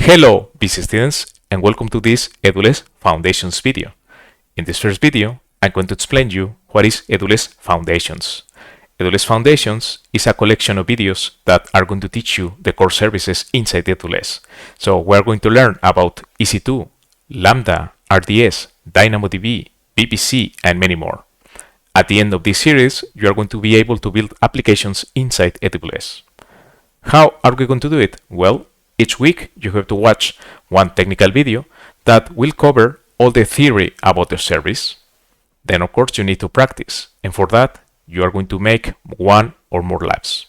Hello, BeSA students, and welcome to this AWS Foundations video. In this first video, I'm going to explain you what is AWS Foundations. AWS Foundations is a collection of videos that are going to teach you the core services inside AWS. So we're going to learn about EC2, Lambda, RDS, DynamoDB, VPC, and many more. At the end of this series, you are going to be able to build applications inside AWS. How are we going to do it? Well, each week you have to watch one technical video that will cover all the theory about the service. Then of course you need to practice, and for that you are going to make one or more labs.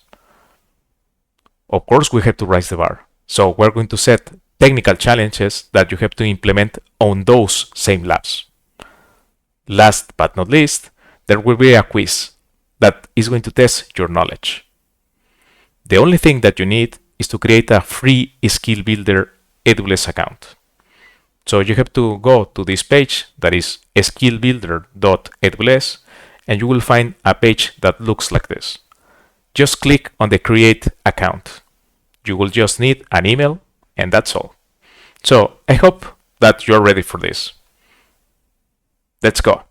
Of course we have to raise the bar, so we're going to set technical challenges that you have to implement on those same labs. Last but not least, there will be a quiz that is going to test your knowledge. The only thing that you need is to create a free Skill Builder AWS account. So you have to go to this page that is skillbuilder.aws, and you will find a page that looks like this. Just click on the create account. You will just need an email, and that's all. So I hope that you're ready for this. Let's go.